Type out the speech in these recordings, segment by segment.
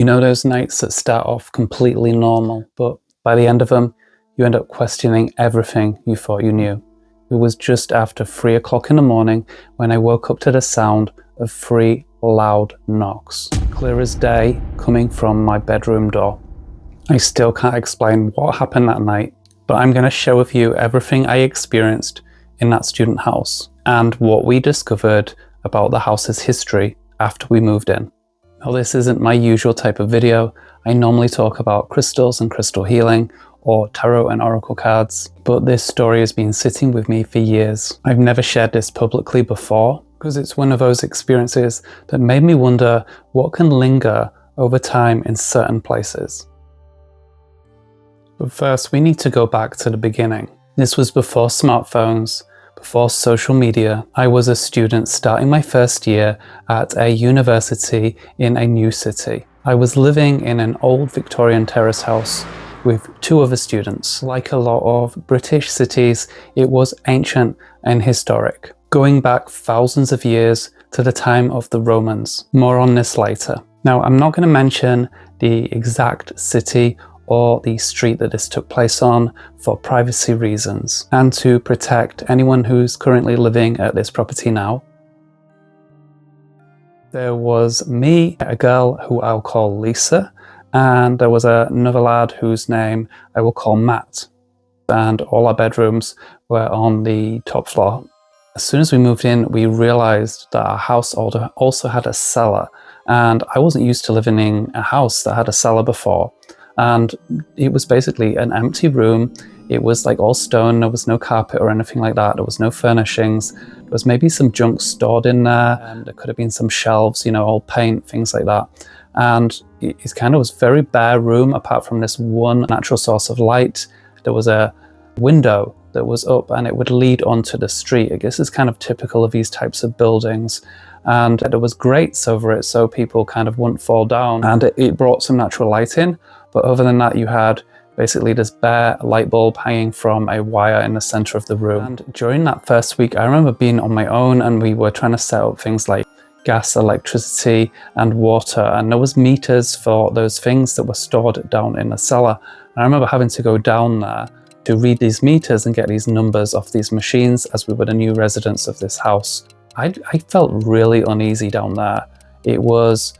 You know those nights that start off completely normal, but by the end of them, you end up questioning everything you thought you knew. It was just after 3 o'clock in the morning when I woke up to the sound of 3 loud knocks, clear as day, coming from my bedroom door. I still can't explain what happened that night, but I'm going to share with you everything I experienced in that student house and what we discovered about the house's history after we moved in. Now, this isn't my usual type of video. I normally talk about crystals and crystal healing or tarot and oracle cards, but this story has been sitting with me for years. I've never shared this publicly before because it's one of those experiences that made me wonder what can linger over time in certain places. But first, we need to go back to the beginning. This was before smartphones, before social media. I was a student starting my first year at a university in a new city. I was living in an old Victorian terrace house with 2 other students. Like a lot of British cities, it was ancient and historic, going back thousands of years to the time of the Romans. More on this later. Now, I'm not going to mention the exact city or the street that this took place on for privacy reasons and to protect anyone who's currently living at this property now. There was me, a girl who I'll call Lisa, and there was another lad whose name I will call Matt. And all our bedrooms were on the top floor. As soon as we moved in, we realized that our house also had a cellar, and I wasn't used to living in a house that had a cellar before. And it was basically an empty room. It was like all stone. There was no carpet or anything like that. There was no furnishings. There was maybe some junk stored in there. And there could have been some shelves, old paint, things like that. And it kind of was a very bare room apart from this one natural source of light. There was a window that was up and it would lead onto the street. I guess it's kind of typical of these types of buildings. And there was grates over it so people kind of wouldn't fall down. And it brought some natural light in. But other than that, you had basically this bare light bulb hanging from a wire in the center of the room. And during that first week, I remember being on my own and we were trying to set up things like gas, electricity, and water. And there was meters for those things that were stored down in the cellar. And I remember having to go down there to read these meters and get these numbers off these machines as we were the new residents of this house. I felt really uneasy down there. It was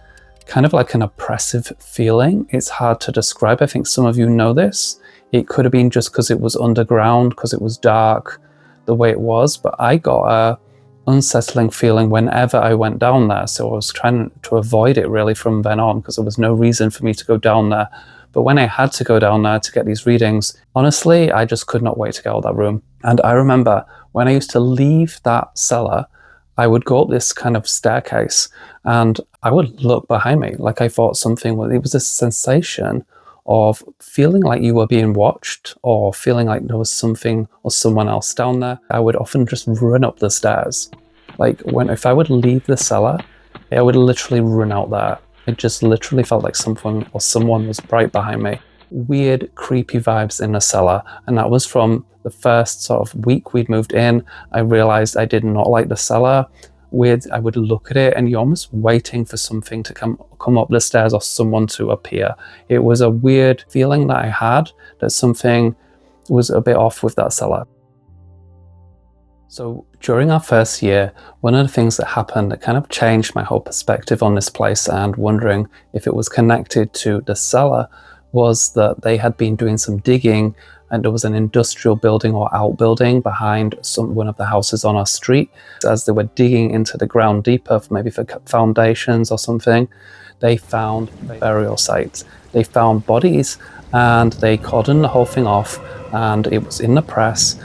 kind of like an oppressive feeling. It's hard to describe. I think some of you know this. It could have been just because it was underground, because it was dark, the way it was, but I got a unsettling feeling whenever I went down there. So I was trying to avoid it really from then on because there was no reason for me to go down there. But when I had to go down there to get these readings, honestly, I just could not wait to get out of that room. And I remember when I used to leave that cellar, I would go up this kind of staircase and I would look behind me like I thought something was, it was a sensation of feeling like you were being watched or feeling like there was something or someone else down there. I would often just run up the stairs. Like if I would leave the cellar, I would literally run out there. It just literally felt like someone was right behind me. Weird, creepy vibes in the cellar. And that was from the first sort of week we'd moved in. I realized I did not like the cellar. I would look at it and you're almost waiting for something to come up the stairs or someone to appear. It was a weird feeling that I had that something was a bit off with that cellar. So during our first year, one of the things that happened that kind of changed my whole perspective on this place and wondering if it was connected to the cellar was that they had been doing some digging and there was an industrial building or outbuilding behind one of the houses on our street. As they were digging into the ground deeper, maybe for foundations or something, they found burial sites. They found bodies and they cordoned the whole thing off, and it was in the press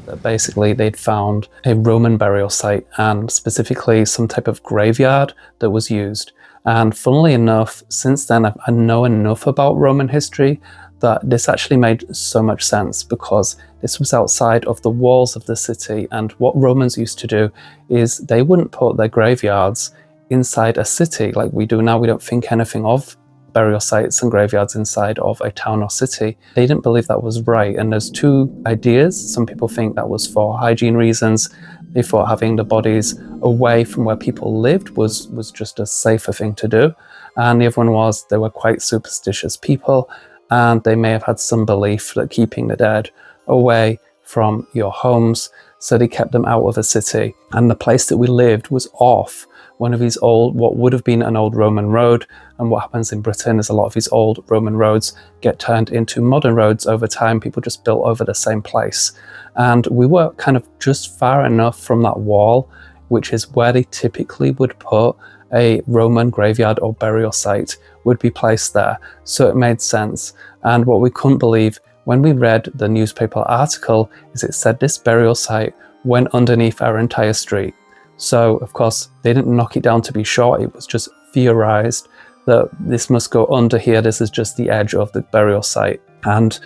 that basically they'd found a Roman burial site and specifically some type of graveyard that was used. And funnily enough, since then I know enough about Roman history that this actually made so much sense because this was outside of the walls of the city. And what Romans used to do is they wouldn't put their graveyards inside a city like we do now. We don't think anything of burial sites and graveyards inside of a town or city. They didn't believe that was right. And there's 2 ideas. Some people think that was for hygiene reasons. They thought having the bodies away from where people lived was just a safer thing to do. and the other one was they were quite superstitious people, and they may have had some belief that keeping the dead away from your homes, so they kept them out of the city. And the place that we lived was off one of these old, what would have been an old Roman road. And what happens in Britain is a lot of these old Roman roads get turned into modern roads over time. People just built over the same place. And we were kind of just far enough from that wall, which is where they typically would put a Roman graveyard or burial site would be placed there. So it made sense. And what we couldn't believe when we read the newspaper article is it said this burial site went underneath our entire street. So of course they didn't knock it down to be short, it was just theorized that this must go under here, this is just the edge of the burial site. And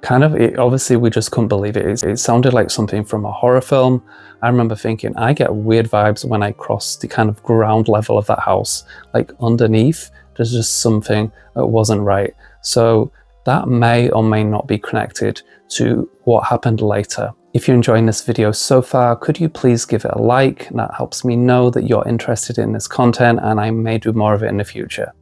kind of, obviously we just couldn't believe it. It sounded like something from a horror film. I remember thinking, I get weird vibes when I cross the kind of ground level of that house. Like underneath, there's just something that wasn't right. So that may or may not be connected to what happened later. If you're enjoying this video so far, could you please give it a like? That helps me know that you're interested in this content, and I may do more of it in the future.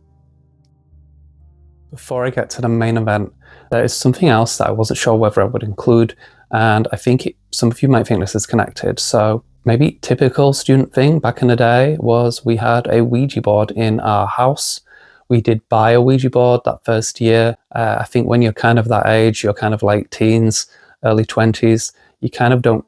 Before I get to the main event, there is something else that I wasn't sure whether I would include, and I think some of you might think this is connected. So maybe typical student thing back in the day was we had a Ouija board in our house. We did buy a Ouija board that first year. I think when you're kind of that age, you're kind of like teens, early 20s, you kind of don't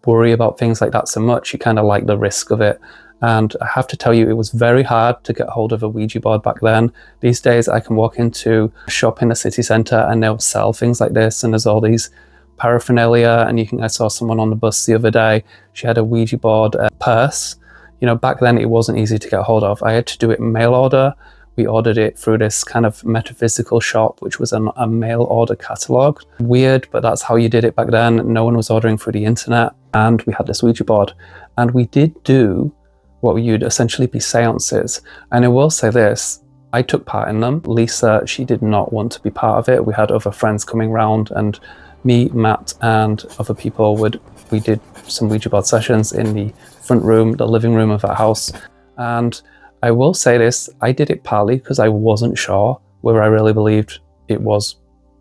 worry about things like that so much. You kind of like the risk of it. And I have to tell you, it was very hard to get hold of a Ouija board back then. These days I can walk into a shop in the city centre and they'll sell things like this, and there's all these paraphernalia. And I saw someone on the bus the other day, she had a Ouija board purse. You know, back then it wasn't easy to get hold of. I had to do it mail order. We ordered it through this kind of metaphysical shop, which was a mail order catalogue. Weird, but that's how you did it back then. No one was ordering through the internet. And we had this Ouija board. And we did do what you'd essentially be seances. And I will say this, I took part in them. Lisa, she did not want to be part of it. We had other friends coming round, and me, Matt, and other people we did some Ouija board sessions in the front room, the living room of our house. And I will say this, I did it partly because I wasn't sure whether I really believed it was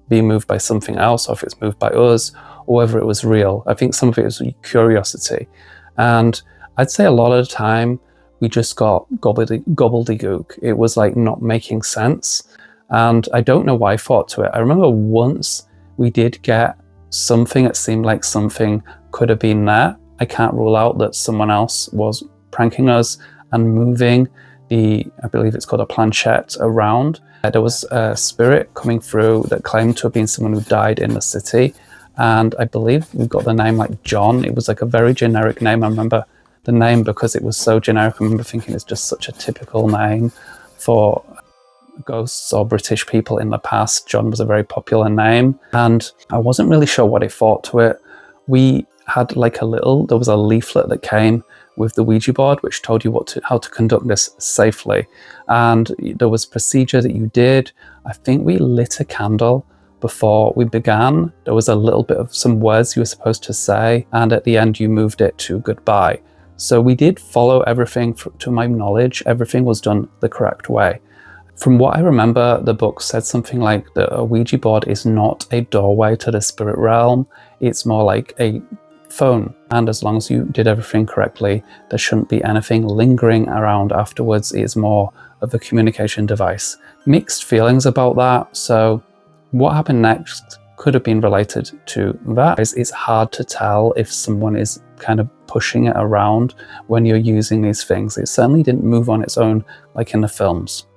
being moved by something else, or if it's moved by us, or whether it was real. I think some of it was curiosity. And I'd say a lot of the time we just got gobbledygook. It was like not making sense. And I don't know why I thought to it. I remember once we did get something that seemed like something could have been there. I can't rule out that someone else was pranking us and moving I believe it's called a planchette around. There was a spirit coming through that claimed to have been someone who died in the city. And I believe we got the name like John. It was like a very generic name. I remember the name because it was so generic. I remember thinking it's just such a typical name for ghosts or British people in the past. John was a very popular name. And I wasn't really sure what I thought to it. We had like there was a leaflet that came with the Ouija board, which told you how to conduct this safely. And there was a procedure that you did. I think we lit a candle before we began. There was a little bit of some words you were supposed to say, and at the end you moved it to goodbye. So we did follow everything. To my knowledge, everything was done the correct way. From what I remember, the book said something like that a Ouija board is not a doorway to the spirit realm. It's more like a phone, and as long as you did everything correctly, there shouldn't be anything lingering around afterwards. It's more of a communication device. Mixed feelings about that. So what happened next could have been related to that. It's hard to tell if someone is kind of pushing it around when you're using these things. It certainly didn't move on its own like in the films.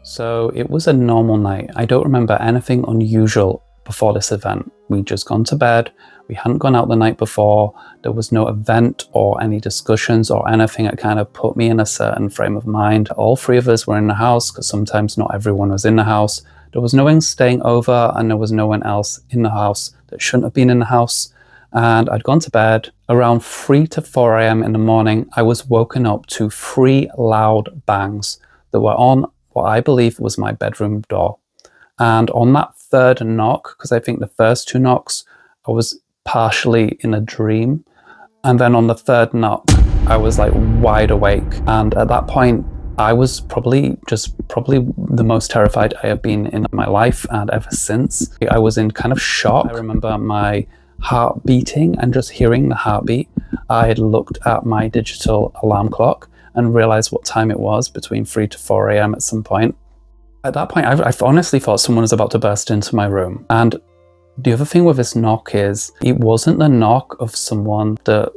So it was a normal night. I don't remember anything unusual before this event. We'd just gone to bed. We hadn't gone out the night before. There was no event or any discussions or anything that kind of put me in a certain frame of mind. All three of us were in the house because sometimes not everyone was in the house. There was no one staying over, and there was no one else in the house that shouldn't have been in the house. And I'd gone to bed. Around 3 to 4 a.m. in the morning, I was woken up to 3 loud bangs that were on what I believe was my bedroom door. And on that third knock, because I think the first 2 knocks, I was partially in a dream. And then on the third knock, I was like wide awake. And at that point, I was probably the most terrified I have been in my life, and ever since. I was in kind of shock. I remember my heart beating, and just hearing the heartbeat, I had looked at my digital alarm clock and realized what time it was, between 3 to 4 a.m. at some point. At that point, I honestly thought someone was about to burst into my room. And the other thing with this knock is, it wasn't the knock of someone that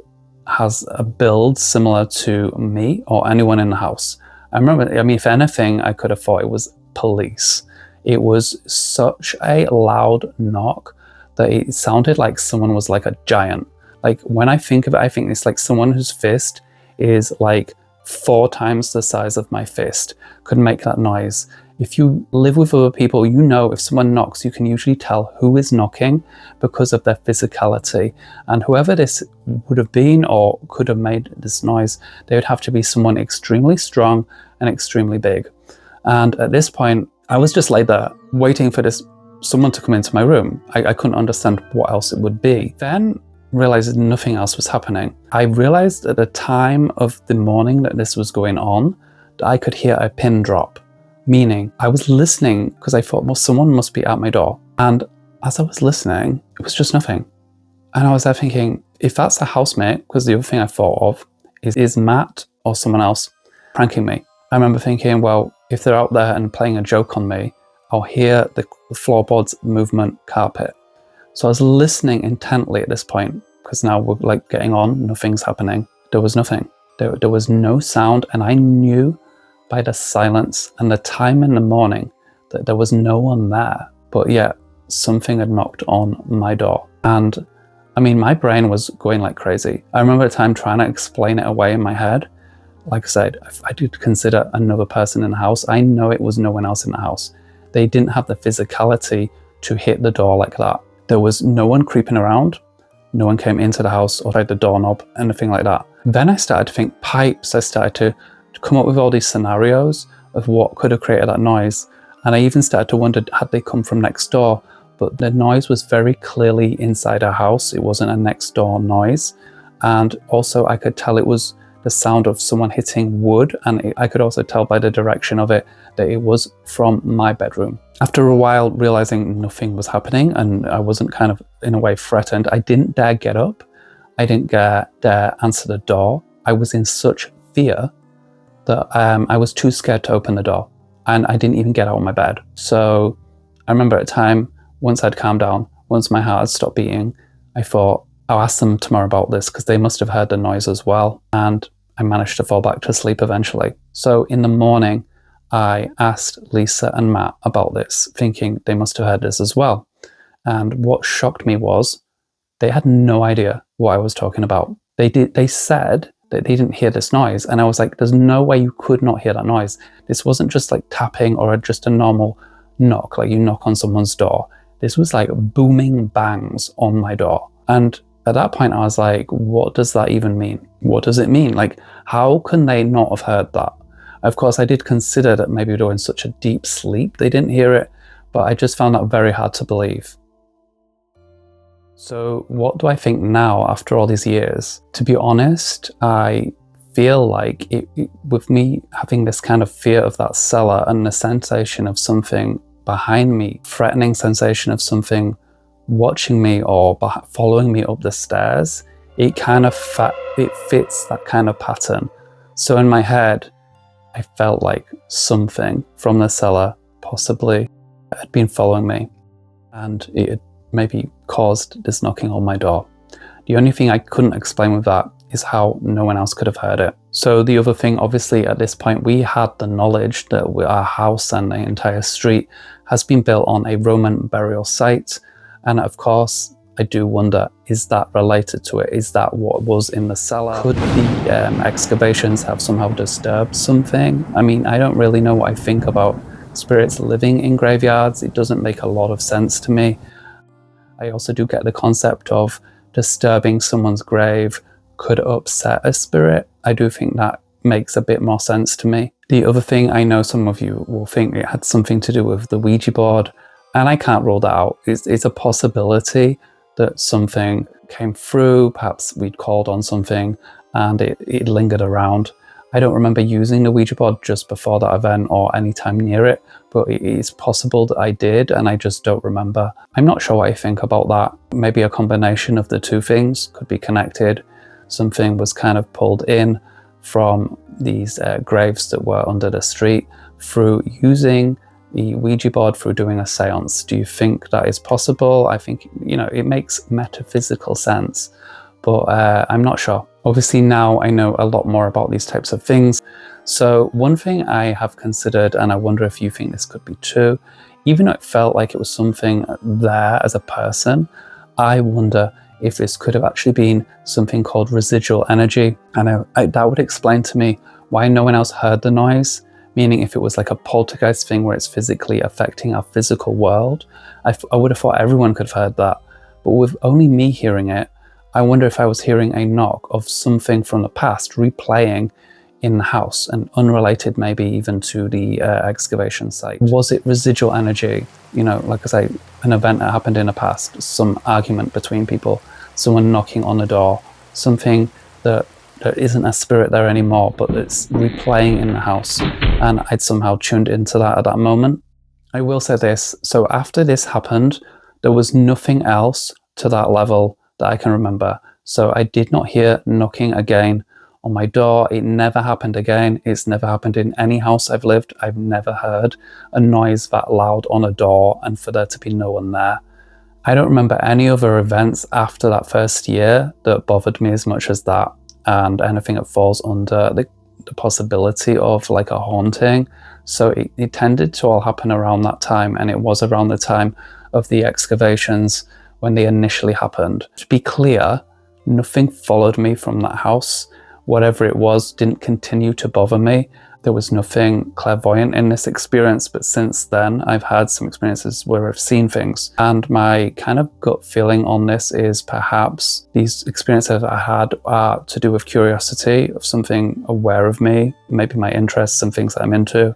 has a build similar to me or anyone in the house. I remember, if anything, I could have thought it was police. It was such a loud knock that it sounded like someone was like a giant. Like, when I think of it, I think it's like someone whose fist is like 4 times the size of my fist could make that noise. If you live with other people, you know if someone knocks, you can usually tell who is knocking because of their physicality. And whoever this would have been or could have made this noise, they would have to be someone extremely strong and extremely big. And at this point, I was just laid there waiting for someone to come into my room. I couldn't understand what else it would be. Then realized nothing else was happening. I realized at the time of the morning that this was going on, that I could hear a pin drop. Meaning, I was listening because I thought, well, someone must be at my door. And as I was listening, it was just nothing. And I was there thinking, if that's a housemate, because the other thing I thought of is Matt or someone else pranking me. I remember thinking, well, if they're out there and playing a joke on me, I'll hear the floorboards movement carpet. So I was listening intently at this point, because now we're like getting on, nothing's happening. There was nothing. There was no sound, and I knew by the silence and the time in the morning that there was no one there, but yet something had knocked on my door. And my brain was going like crazy. I remember at the time trying to explain it away in my head. Like I said, I did consider another person in the house. I know it was no one else in the house. They didn't have the physicality to hit the door like that. There was no one creeping around. No one came into the house or tried the doorknob, anything like that. Then I started to think pipes. I started to come up with all these scenarios of what could have created that noise. And I even started to wonder, had they come from next door? But the noise was very clearly inside our house. It wasn't a next door noise. And also I could tell it was the sound of someone hitting wood. And I could also tell by the direction of it that it was from my bedroom. After a while, realizing nothing was happening and I wasn't kind of in a way threatened, I didn't dare get up. I didn't dare answer the door. I was in such fear that I was too scared to open the door, and I didn't even get out of my bed. So I remember at the time, once I'd calmed down, once my heart had stopped beating, I thought, I'll ask them tomorrow about this because they must have heard the noise as well. And I managed to fall back to sleep eventually. So in the morning, I asked Lisa and Matt about this, thinking they must have heard this as well. And what shocked me was they had no idea what I was talking about. They said that they didn't hear this noise, and I was like, there's no way you could not hear that noise. This wasn't just like tapping or just a normal knock, like you knock on someone's door. This was like booming bangs on my door. And at that point I was like, what does that even mean? What does it mean? Like, how can they not have heard that? Of course, I did consider that maybe they were in such a deep sleep they didn't hear it, but I just found that very hard to believe. So what do I think now after all these years? To be honest, I feel like with me having this kind of fear of that cellar and the sensation of something behind me, threatening sensation of something watching me or following me up the stairs, it kind of fits that kind of pattern. So in my head, I felt like something from the cellar possibly had been following me, and it had maybe caused this knocking on my door. The only thing I couldn't explain with that is how no one else could have heard it. So the other thing, obviously at this point, we had the knowledge that our house and the entire street has been built on a Roman burial site. And of course, I do wonder, is that related to it? Is that what was in the cellar? Could the excavations have somehow disturbed something? I don't really know what I think about spirits living in graveyards. It doesn't make a lot of sense to me. I also do get the concept of disturbing someone's grave could upset a spirit. I do think that makes a bit more sense to me. The other thing, I know some of you will think it had something to do with the Ouija board, and I can't rule that out. It's a possibility that something came through, perhaps we'd called on something and it lingered around. I don't remember using the Ouija board just before that event or any time near it, but it is possible that I did and I just don't remember. I'm not sure what I think about that. Maybe a combination of the two things could be connected. Something was kind of pulled in from these graves that were under the street through using the Ouija board, through doing a seance. Do you think that is possible? I think, you know, it makes metaphysical sense, but I'm not sure. Obviously now I know a lot more about these types of things. So one thing I have considered, and I wonder if you think this could be too, even though it felt like it was something there as a person, I wonder if this could have actually been something called residual energy. And that would explain to me why no one else heard the noise, meaning if it was like a poltergeist thing where it's physically affecting our physical world, I would have thought everyone could have heard that. But with only me hearing it, I wonder if I was hearing a knock of something from the past replaying in the house and unrelated maybe even to the excavation site. Was it residual energy? You know, like I say, an event that happened in the past, some argument between people, someone knocking on the door, something that there isn't a spirit there anymore, but it's replaying in the house, and I'd somehow tuned into that at that moment. I will say this, so after this happened, there was nothing else to that level that I can remember. So I did not hear knocking again on my door. It never happened again. It's never happened in any house I've lived. I've never heard a noise that loud on a door and for there to be no one there. I don't remember any other events after that first year that bothered me as much as that, and anything that falls under the possibility of like a haunting. So it tended to all happen around that time, and it was around the time of the excavations when they initially happened. To be clear, nothing followed me from that house. Whatever it was didn't continue to bother me. There was nothing clairvoyant in this experience, but since then I've had some experiences where I've seen things, and my kind of gut feeling on this is perhaps these experiences I had are to do with curiosity, of something aware of me, maybe my interests and things that I'm into,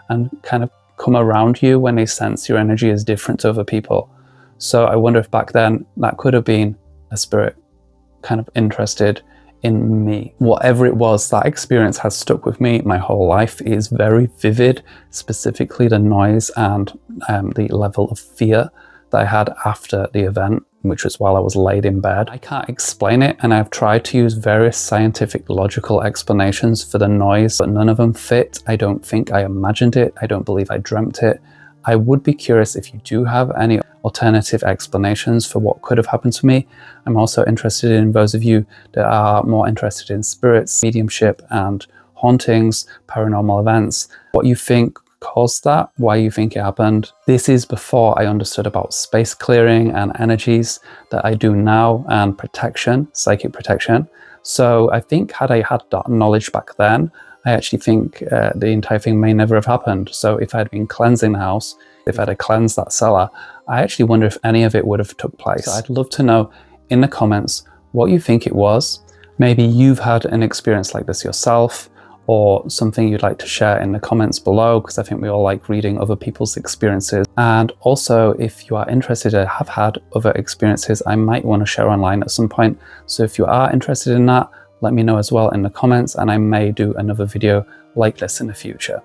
and kind of come around you when they sense your energy is different to other people. So I wonder if back then that could have been a spirit kind of interested in me. Whatever it was, that experience has stuck with me my whole life. It is very vivid, specifically the noise and the level of fear that I had after the event, which was while I was laid in bed. I can't explain it, and I've tried to use various scientific logical explanations for the noise, but none of them fit. I don't think I imagined it. I don't believe I dreamt it. I would be curious if you do have any alternative explanations for what could have happened to me. I'm also interested in those of you that are more interested in spirits, mediumship and hauntings, paranormal events, what you think caused that, why you think it happened. This is before I understood about space clearing and energies that I do now, and protection, psychic protection. So I think had I had that knowledge back then, I actually think the entire thing may never have happened. So if I had been cleansing the house, if I had cleansed that cellar, I actually wonder if any of it would have took place. So I'd love to know in the comments what you think it was. Maybe you've had an experience like this yourself, or something you'd like to share in the comments below, because I think we all like reading other people's experiences. And also, if you are interested or have had other experiences I might want to share online at some point. So if you are interested in that, let me know as well in the comments, and I may do another video like this in the future.